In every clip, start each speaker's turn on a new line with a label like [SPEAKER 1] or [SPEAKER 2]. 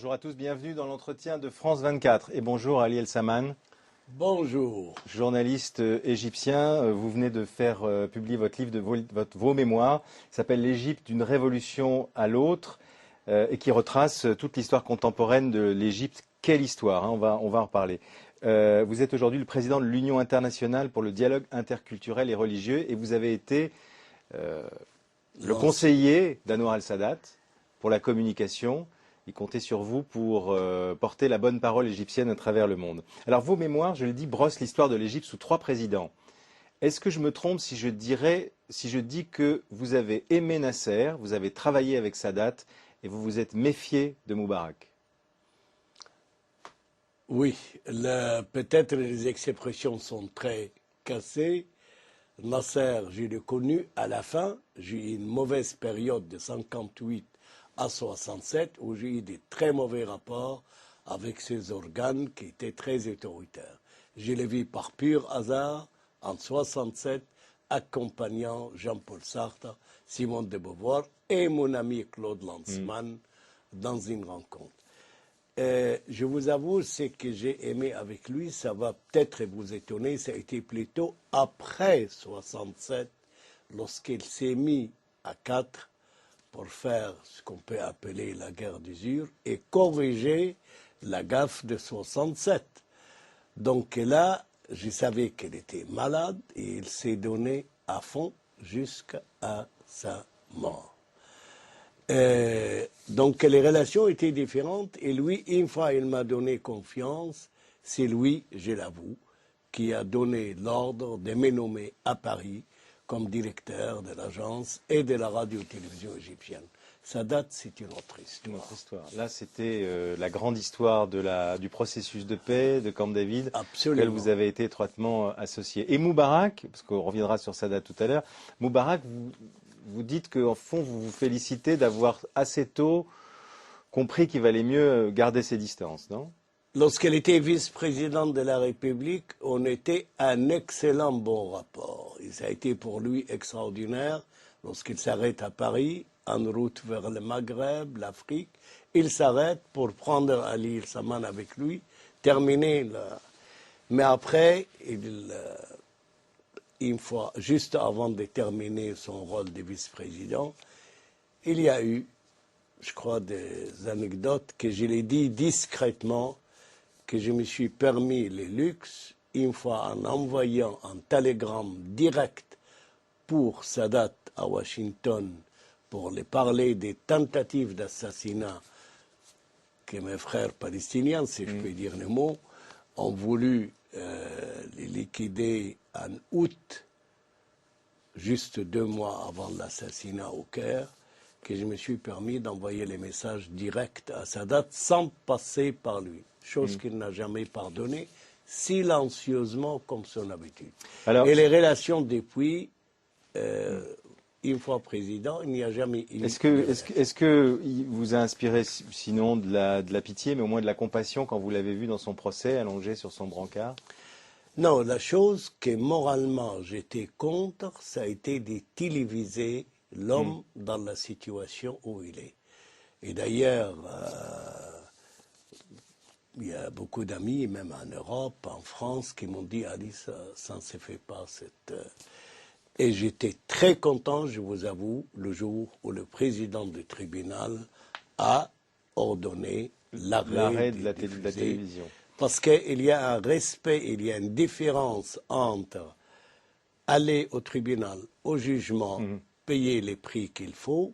[SPEAKER 1] Bonjour à tous, bienvenue dans l'entretien de France 24. Et bonjour Ali El Saman.
[SPEAKER 2] Bonjour.
[SPEAKER 1] Journaliste égyptien, vous venez de faire publier votre livre, vos mémoires. Il s'appelle L'Égypte d'une révolution à l'autre et qui retrace toute l'histoire contemporaine de l'Égypte. Quelle histoire, hein, on va en reparler. Vous êtes aujourd'hui le président de l'Union internationale pour le dialogue interculturel et religieux et vous avez été le conseiller d'Anwar el-Sadat pour la communication. Il comptait sur vous pour porter la bonne parole égyptienne à travers le monde. Alors vos mémoires, je le dis, brossent l'histoire de l'Égypte sous 3 présidents. Est-ce que je me trompe si je dis que vous avez aimé Nasser, vous avez travaillé avec Sadat et vous vous êtes méfié de Moubarak?
[SPEAKER 2] Oui, peut-être les expressions sont très cassées. Nasser, je l'ai connu à la fin. J'ai eu une mauvaise période de 58 à 67 où j'ai eu des très mauvais rapports avec ses organes qui étaient très autoritaires. Je l'ai vu par pur hasard en 67 accompagnant Jean-Paul Sartre, Simone de Beauvoir et mon ami Claude Lanzmann dans une rencontre. Je vous avoue, ce que j'ai aimé avec lui, ça va peut-être vous étonner, ça a été plutôt après 67, lorsqu'il s'est mis à 4 pour faire ce qu'on peut appeler la guerre d'usure et corriger la gaffe de 67. Donc là, je savais qu'elle était malade et il s'est donné à fond jusqu'à sa mort. Donc les relations étaient différentes et lui, une fois il m'a donné confiance, c'est lui, je l'avoue, qui a donné l'ordre de me nommer à Paris comme directeur de l'agence et de la radio-télévision égyptienne. Sadat, c'est une autre histoire.
[SPEAKER 1] Là, c'était la grande histoire du processus de paix de Camp David, auquel vous avez été étroitement associé. Et Moubarak, parce qu'on reviendra sur Sadat tout à l'heure, Moubarak, vous dites qu'en fond, vous vous félicitez d'avoir assez tôt compris qu'il valait mieux garder ses distances, non?
[SPEAKER 2] Lorsqu'elle était vice-présidente de la République, on était un excellent bon rapport. Et ça a été pour lui extraordinaire. Lorsqu'il s'arrête à Paris, en route vers le Maghreb, l'Afrique, il s'arrête pour prendre Ali El Saman avec lui, terminer. Mais après, une fois, juste avant de terminer son rôle de vice-président, il y a eu, je crois, des anecdotes que je l'ai dit discrètement, que je me suis permis le luxe, une fois en envoyant un télégramme direct pour Sadat à Washington, pour lui parler des tentatives d'assassinat que mes frères palestiniens, si je peux dire le mot, ont voulu les liquider en août, juste 2 mois avant l'assassinat au Caire, que je me suis permis d'envoyer les messages directs à Sadat sans passer par lui, chose qu'il n'a jamais pardonnée, silencieusement comme son habitude. Alors, et les relations depuis, une fois président, il n'y a jamais eu...
[SPEAKER 1] Est-ce que il vous a inspiré, sinon de la pitié, mais au moins de la compassion quand vous l'avez vu dans son procès, allongé sur son brancard?
[SPEAKER 2] Non, la chose que moralement j'étais contre, ça a été de téléviser l'homme dans la situation où il est. Et d'ailleurs, il y a beaucoup d'amis, même en Europe, en France, qui m'ont dit « Ali, ça ne se fait pas, cette... » Et j'étais très content, je vous avoue, le jour où le président du tribunal a ordonné l'arrêt
[SPEAKER 1] de la télévision.
[SPEAKER 2] Parce qu'il y a un respect, il y a une différence entre aller au tribunal, au jugement, payer les prix qu'il faut,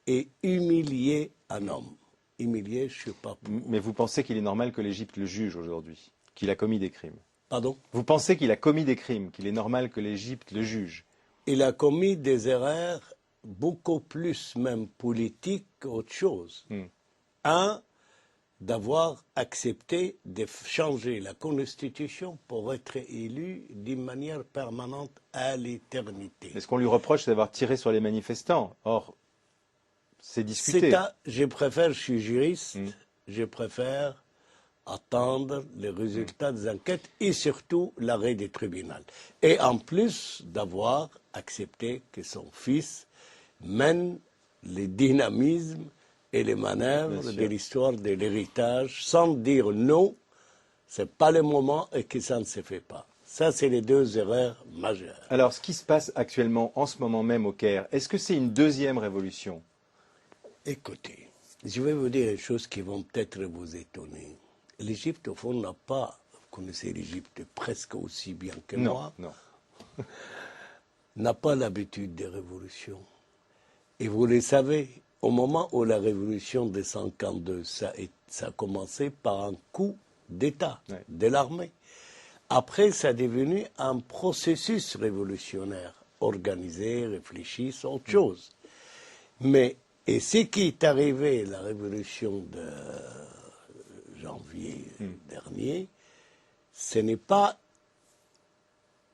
[SPEAKER 2] et humilier un homme. Humilier, je ne sais pas pour...
[SPEAKER 1] Mais vous pensez qu'il est normal que l'Égypte le juge aujourd'hui, qu'il a commis des crimes?
[SPEAKER 2] Pardon?
[SPEAKER 1] Vous pensez qu'il a commis des crimes, qu'il est normal que l'Égypte le juge?
[SPEAKER 2] Il a commis des erreurs beaucoup plus même politiques qu'autre chose. Un, d'avoir accepté de changer la Constitution pour être élu d'une manière permanente à l'éternité.
[SPEAKER 1] Mais ce qu'on lui reproche, c'est d'avoir tiré sur les manifestants. Or, c'est discuté.
[SPEAKER 2] Je préfère, je suis juriste, je préfère attendre les résultats des enquêtes et surtout l'arrêt des tribunaux. Et en plus d'avoir accepté que son fils mène le dynamisme et les manœuvres de l'histoire de l'héritage, sans dire non, c'est pas le moment et que ça ne se fait pas. Ça, c'est les deux erreurs majeures.
[SPEAKER 1] Alors, ce qui se passe actuellement, en ce moment même au Caire, est-ce que c'est une deuxième révolution?
[SPEAKER 2] Écoutez, je vais vous dire des choses qui vont peut-être vous étonner. L'Égypte, au fond, n'a pas, vous connaissez l'Égypte presque aussi bien que moi,
[SPEAKER 1] Non.
[SPEAKER 2] n'a pas l'habitude des révolutions. Et vous le savez, au moment où la révolution de 52, ça a commencé par un coup d'État de l'armée. Après, ça est devenu un processus révolutionnaire, organisé, réfléchi, c'est autre chose. Mais, et ce qui est arrivé, la révolution de janvier dernier, ce n'est pas,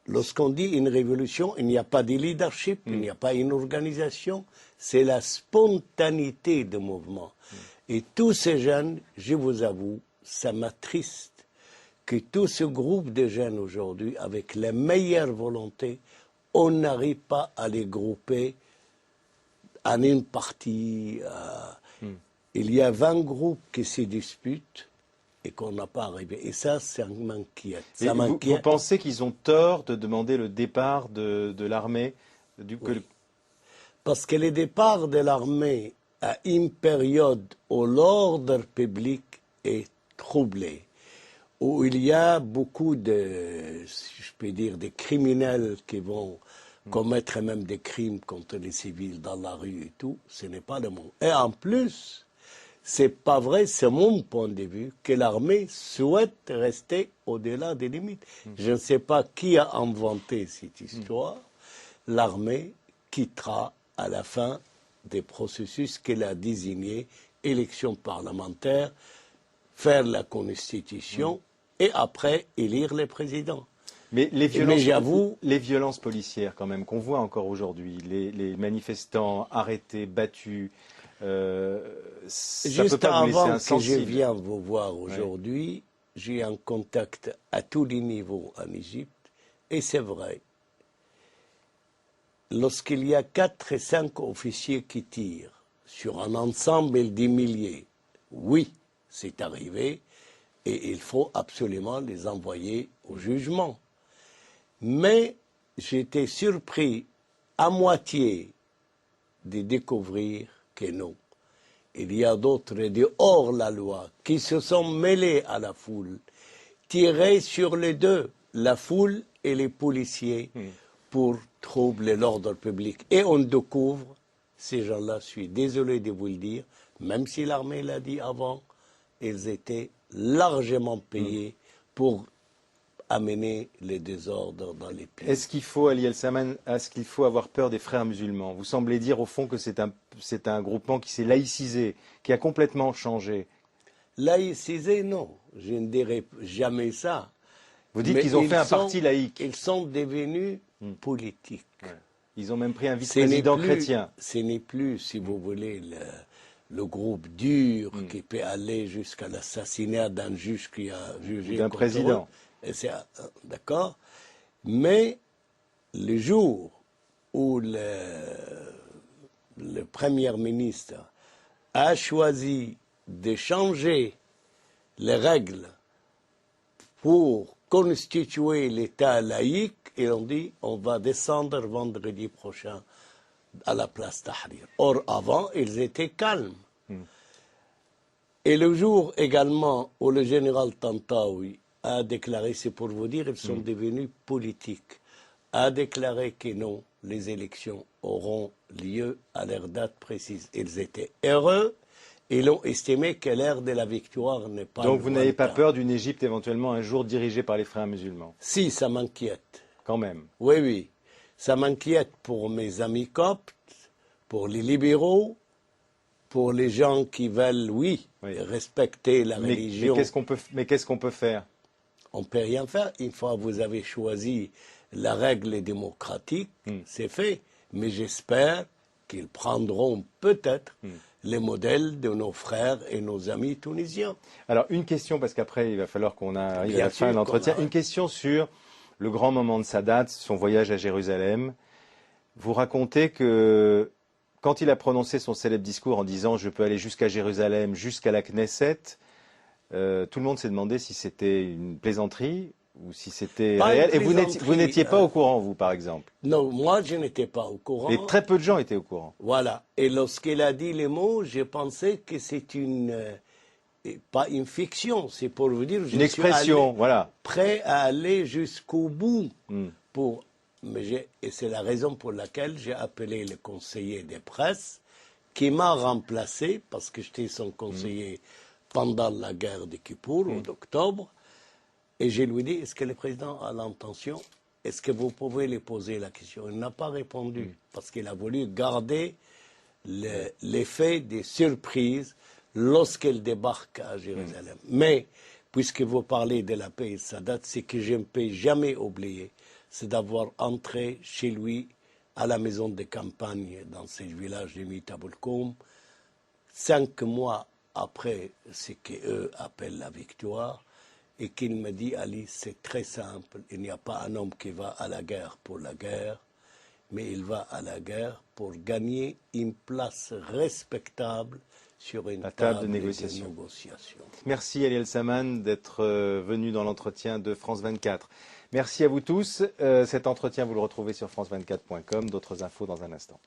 [SPEAKER 2] lorsqu'on dit une révolution, il n'y a pas de leadership, il n'y a pas une organisation, c'est la spontanéité du mouvement. Et tous ces jeunes, je vous avoue, ça m'attriste que tout ce groupe de jeunes aujourd'hui, avec la meilleure volonté, on n'arrive pas à les grouper en une partie. Il y a 20 groupes qui se disputent et qu'on n'a pas arrivé. Et ça m'inquiète.
[SPEAKER 1] Vous pensez qu'ils ont tort de demander le départ de l'armée
[SPEAKER 2] Parce que le départ de l'armée à une période où l'ordre public est troublé, où il y a beaucoup de, si je peux dire, des criminels qui vont commettre même des crimes contre les civils dans la rue et tout, ce n'est pas le moment. Et en plus, c'est pas vrai, c'est mon point de vue, que l'armée souhaite rester au-delà des limites. Je ne sais pas qui a inventé cette histoire. L'armée quittera à la fin des processus qu'elle a désignés, élections parlementaires, faire la constitution et après élire les présidents.
[SPEAKER 1] Mais les violences policières quand même qu'on voit encore aujourd'hui, les manifestants arrêtés, battus, ça
[SPEAKER 2] juste
[SPEAKER 1] peut pas vous laisser
[SPEAKER 2] avant
[SPEAKER 1] insensible.
[SPEAKER 2] Que je vienne vous voir aujourd'hui, j'ai un contact à tous les niveaux en Égypte et c'est vrai. Lorsqu'il y a 4 et 5 officiers qui tirent sur un ensemble de milliers, oui, c'est arrivé et il faut absolument les envoyer au jugement. Mais j'étais surpris à moitié de découvrir que non. Il y a d'autres de hors la loi qui se sont mêlés à la foule, tirés sur les deux, la foule et les policiers, pour troubler l'ordre public. Et on découvre, ces gens-là, je suis désolé de vous le dire, même si l'armée l'a dit avant, ils étaient largement payés pour amener les désordres dans les pays.
[SPEAKER 1] Est-ce qu'il faut, Ali El-Saman, est-ce qu'il faut avoir peur des frères musulmans? Vous semblez dire au fond que c'est un groupement qui s'est laïcisé, qui a complètement changé.
[SPEAKER 2] Laïcisé, non. Je ne dirais jamais ça.
[SPEAKER 1] Vous dites qu'ils ont fait un parti laïque.
[SPEAKER 2] Ils sont devenus politiques.
[SPEAKER 1] Ouais. Ils ont même pris un vice-président chrétien.
[SPEAKER 2] Ce n'est plus, si vous voulez, le groupe dur qui peut aller jusqu'à l'assassinat d'un juge qui a jugé
[SPEAKER 1] d'un président.
[SPEAKER 2] D'accord. Mais le jour où le Premier ministre a choisi de changer les règles pour constituer l'État laïque, et on dit on va descendre vendredi prochain à la place Tahrir. Or, avant, ils étaient calmes. Et le jour également où le général Tantawi a déclaré, c'est pour vous dire, ils sont devenus politiques, a déclaré que non, les élections auront lieu à leur date précise. Ils étaient heureux. Ils ont estimé que l'ère de la victoire n'est pas.
[SPEAKER 1] Donc vous n'avez pas peur d'une Égypte éventuellement un jour dirigée par les frères musulmans?
[SPEAKER 2] Si, ça m'inquiète.
[SPEAKER 1] Quand même.
[SPEAKER 2] Oui, oui. Ça m'inquiète pour mes amis coptes, pour les libéraux, pour les gens qui veulent, oui. Respecter la religion.
[SPEAKER 1] Mais qu'est-ce qu'on peut faire?
[SPEAKER 2] On ne peut rien faire. Une fois que vous avez choisi la règle démocratique, c'est fait. Mais j'espère qu'ils prendront peut-être les modèles de nos frères et nos amis tunisiens.
[SPEAKER 1] Alors, une question, parce qu'après, il va falloir qu'on arrive à la fin de l'entretien. Une question sur le grand moment de Sadat, son voyage à Jérusalem. Vous racontez que quand il a prononcé son célèbre discours en disant « Je peux aller jusqu'à Jérusalem, jusqu'à la Knesset », tout le monde s'est demandé si c'était une plaisanterie ou si c'était
[SPEAKER 2] Pas
[SPEAKER 1] réel.
[SPEAKER 2] une
[SPEAKER 1] Et vous n'étiez pas au courant, vous, par exemple.
[SPEAKER 2] Non, moi, je n'étais pas au courant.
[SPEAKER 1] Et très peu de gens étaient au courant.
[SPEAKER 2] Voilà. Et lorsqu'il a dit les mots, j'ai pensé que c'est pas une fiction, c'est pour vous dire,
[SPEAKER 1] Une expression, voilà.
[SPEAKER 2] Prêt à aller jusqu'au bout. Et c'est la raison pour laquelle j'ai appelé le conseiller des presses, qui m'a remplacé, parce que j'étais son conseiller pendant la guerre de Kippour, en octobre, et je lui ai dit, est-ce que le président a l'intention, est-ce que vous pouvez lui poser la question? Il n'a pas répondu, parce qu'il a voulu garder l'effet des surprises lorsqu'elle débarque à Jérusalem. Mais, puisque vous parlez de la paix et sa date, ce que je ne peux jamais oublier, c'est d'avoir entré chez lui à la maison de campagne dans ce village de Mitaboulkoum, 5 mois après ce qu'eux appellent la victoire, et qu'il me dit, Ali, c'est très simple, il n'y a pas un homme qui va à la guerre pour la guerre, mais il va à la guerre pour gagner une place respectable sur une table de négociation.
[SPEAKER 1] Merci Ali El-Saman d'être venu dans l'entretien de France 24. Merci à vous tous. Cet entretien, vous le retrouvez sur france24.com. D'autres infos dans un instant.